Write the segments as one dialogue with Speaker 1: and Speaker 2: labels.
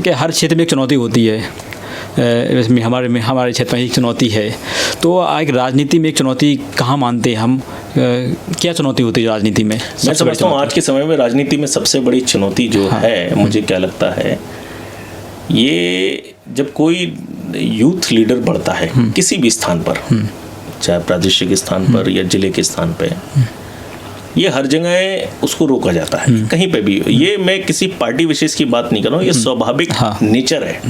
Speaker 1: कि हर क्षेत्र में एक चुनौती होती है, इसमें हमारे क्षेत्र में एक चुनौती है, तो एक राजनीति में एक चुनौती कहाँ मानते हैं हम, क्या चुनौती होती है राजनीति में?
Speaker 2: मैं समझता हूँ आज के समय में राजनीति में सबसे बड़ी चुनौती जो है, मुझे क्या लगता है, ये जब कोई यूथ लीडर बढ़ता है किसी भी स्थान पर, चाहे प्रादेशिक स्थान पर या जिले के स्थान पे, ये हर जगह उसको रोका जाता है, कहीं पे भी। ये मैं किसी पार्टी विशेष की बात नहीं कर रहा हूँ, ये स्वाभाविक नेचर है,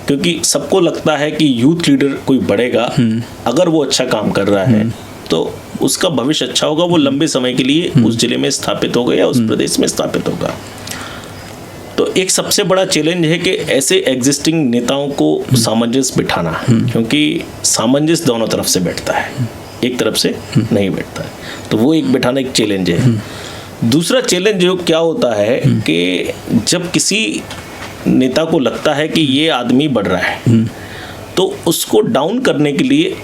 Speaker 2: क्योंकि सबको लगता है कि यूथ लीडर कोई बढ़ेगा, अगर वो अच्छा काम कर रहा है तो उसका भविष्य अच्छा होगा, वो लंबे समय के लिए उस जिले में स्थापित होगा या उस प्रदेश में स्थापित होगा। तो एक सबसे बड़ा चैलेंज है कि ऐसे एग्जिस्टिंग नेताओं को सामंजस्य बिठाना, क्योंकि सामंजस्य दोनों तरफ से बैठता है, एक तरफ से नहीं बैठता है, तो वो एक बिठाना एक चैलेंज है। दूसरा चैलेंज जो क्या होता है कि जब किसी नेता को लगता है कि ये आदमी बढ़ रहा है, तो उसको डाउन करने के लिए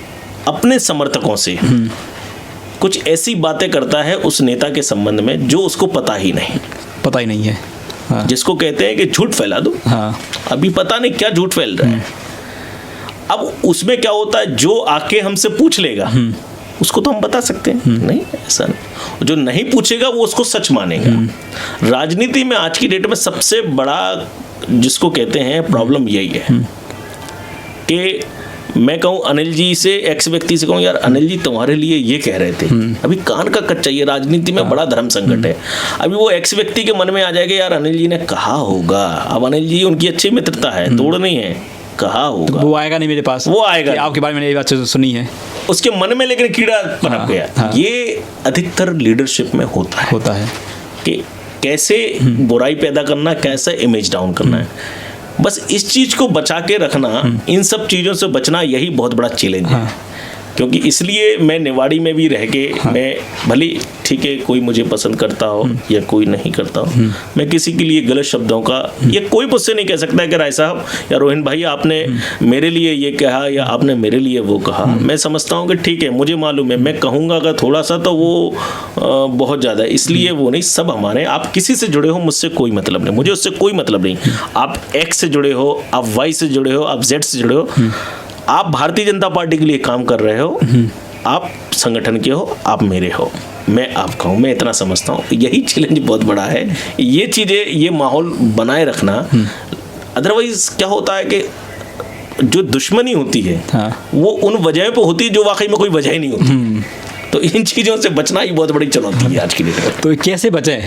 Speaker 2: अपने समर्थकों से कुछ ऐसी बातें करता है उस नेता के संबंध में जो उसको पता ही नहीं है। हाँ। जिसको कहते हैं कि झूठ फैला दो। हाँ। अभी पता नहीं क्या झूठ फैल रहा है। अब उसमें क्या होता है, जो आके हमसे पूछ लेगा उसको तो हम बता सकते हैं, नहीं ऐसा नहीं, जो नहीं पूछेगा वो उसको सच मानेगा। राजनीति में आज की डेट में सबसे बड़ा जिसको कहते हैं प्रॉब्लम यही है कि मैं कहूँ अनिल जी से, एक्स व्यक्ति से कहूँ, यार अनिल जी तुम्हारे लिए ये कह रहे थे, अभी कान का कच्चा, ये राजनीति में बड़ा धर्म संकट है। अभी वो एक्स व्यक्ति के मन में आ जाएगा यार अनिल जी ने कहा होगा, अब अनिल जी उनकी अच्छी मित्रता है, तोड़ नहीं है, कहा होगा,
Speaker 1: तो वो आएगा नहीं मेरे पास, वो आएगा आपके बारे में मैंने ये बात सुनी है,
Speaker 2: उसके मन में लेकिन कीड़ा पनप गया। ये अधिकतर लीडरशिप में होता है कि कैसे बुराई पैदा करना, कैसे इमेज डाउन करना है। बस इस चीज को बचा के रखना, इन सब चीजों से बचना, यही बहुत बड़ा चैलेंज है। क्योंकि इसलिए मैं निवाड़ी में भी रह के, मैं भले ठीक है कोई मुझे पसंद करता हो या कोई नहीं करता हो, मैं किसी के लिए गलत शब्दों का, ये कोई मुझसे नहीं कह सकता कि राय साहब या रोहिन भाई आपने मेरे लिए ये कहा या आपने मेरे लिए वो कहा। मैं समझता हूँ कि ठीक है, मुझे मालूम है, मैं कहूँगा अगर थोड़ा सा तो वो बहुत ज़्यादा, इसलिए वो नहीं, सब हमारे, आप किसी से जुड़े हो मुझसे कोई मतलब नहीं, मुझे उससे कोई मतलब नहीं। आप एक्स से जुड़े हो, आप वाई से जुड़े हो, आप जेड से जुड़े हो, आप भारतीय जनता पार्टी के लिए काम कर रहे हो, आप संगठन के हो, आप मेरे हो, मैं आपका हूँ, मैं इतना समझता हूँ। यही चैलेंज बहुत बड़ा है, ये चीज़ें, ये माहौल बनाए रखना। अदरवाइज क्या होता है कि जो दुश्मनी होती है वो उन वजह पे होती है जो वाकई में कोई वजह ही नहीं होती। तो इन चीज़ों से बचना ही बहुत बड़ी चुनौती है आज की डेट में।
Speaker 1: तो कैसे बचें?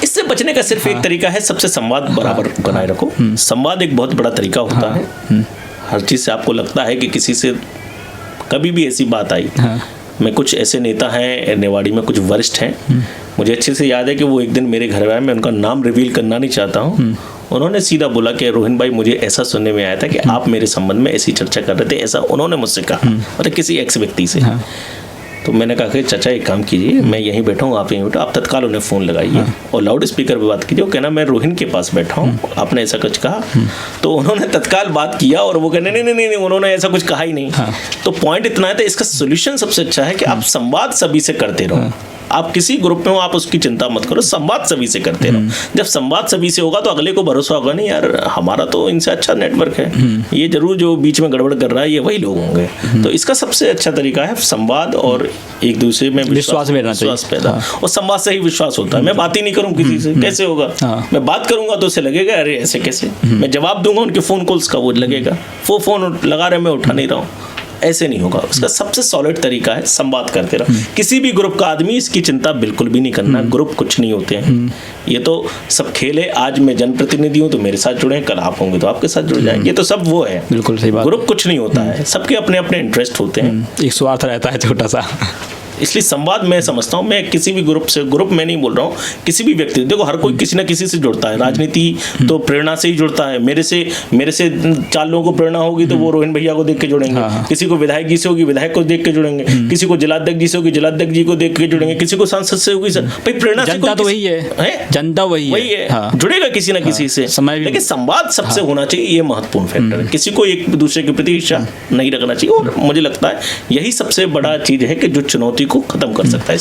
Speaker 2: इससे बचने का सिर्फ एक तरीका है, सबसे संवाद बराबर बनाए रखो। संवाद एक बहुत बड़ा तरीका होता है। हर चीज़ से आपको लगता है कि किसी से कभी भी ऐसी बात आई, मैं कुछ ऐसे नेता हैं निवाड़ी में, कुछ वरिष्ठ हैं, मुझे अच्छे से याद है कि वो एक दिन मेरे घर आए, मैं उनका नाम रिवील करना नहीं चाहता हूँ, उन्होंने सीधा बोला कि रोहिन भाई मुझे ऐसा सुनने में आया था कि आप मेरे संबंध में ऐसी चर्चा कर रहे थे, ऐसा उन्होंने मुझसे कहा, मतलब किसी एक्स व्यक्ति से। तो मैंने कहा कि चाचा एक काम कीजिए, मैं यहीं बैठा हूँ, आप यहीं बैठो, आप तत्काल उन्हें फ़ोन लगाइए और लाउड स्पीकर पे बात कीजिए, वो कहना मैं रोहिन के पास बैठा हूँ, आपने ऐसा कुछ कहा। तो उन्होंने तत्काल बात किया और वो कहने नहीं, उन्होंने ऐसा कुछ कहा ही नहीं। तो पॉइंट इतना है, तो इसका सोल्यूशन सबसे अच्छा है कि आप संवाद सभी से करते रहो। आप किसी ग्रुप में हो, आप उसकी चिंता मत करो, संवाद सभी से करते रहो। जब संवाद सभी से होगा तो अगले को भरोसा होगा, नहीं यार हमारा तो इनसे अच्छा नेटवर्क है, ये जरूर जो बीच में गड़बड़ कर रहा है ये वही लोग होंगे। तो इसका सबसे अच्छा तरीका है संवाद और एक दूसरे में विश्वास पैदा, और संवाद से ही विश्वास होता है। मैं बात ही नहीं करूँ किसी से, कैसे होगा? मैं बात करूंगा तो उसे लगेगा अरे ऐसे कैसे, मैं जवाब दूंगा उनके फोन कॉल्स का, वो लगेगा वो फोन लगा रहे, मैं उठा नहीं रहा हूँ, ऐसे नहीं होगा। उसका सबसे सॉलिड तरीका है संवाद करते रहो। किसी भी ग्रुप का आदमी इसकी चिंता बिल्कुल भी नहीं करना, ग्रुप कुछ नहीं होते हैं, ये तो सब खेल है। आज मैं जनप्रतिनिधि हूँ तो मेरे साथ जुड़े, कल आप होंगे तो आपके साथ जुड़ जाएंगे, ये तो सब वो है।
Speaker 1: बिल्कुल सही बात।
Speaker 2: ग्रुप कुछ नहीं होता है, सबके अपने अपने इंटरेस्ट होते हैं, एक
Speaker 1: स्वार्थ रहता है छोटा सा।
Speaker 2: इसलिए संवाद मैं समझता हूँ, मैं किसी भी ग्रुप से, ग्रुप में नहीं बोल रहा हूँ, किसी भी व्यक्ति, देखो हर कोई किसी ना किसी से जुड़ता है, राजनीति तो प्रेरणा से ही जुड़ता है। मेरे से 4 लोगों को प्रेरणा होगी तो वो रोहिन भैया को देख के जुड़ेंगे, किसी को विधायक जी से होगी विधायक को देख के जुड़ेंगे, किसी को जिलाध्यक्ष जी से होगी जिलाध्यक्ष जी को देख के जुड़ेंगे, किसी को सांसद से होगी। भाई प्रेरणा
Speaker 1: जनता तो वही है, जनता वही
Speaker 2: है, जुड़ेगा किसी ना किसी से। लेकिन संवाद सबसे होना चाहिए, ये महत्वपूर्ण फैक्टर है। किसी को एक दूसरे के प्रति ईर्ष्या नहीं रखना चाहिए, और मुझे लगता है यही सबसे बड़ा चीज है कि जो चुनौती को खत्म कर सकता है।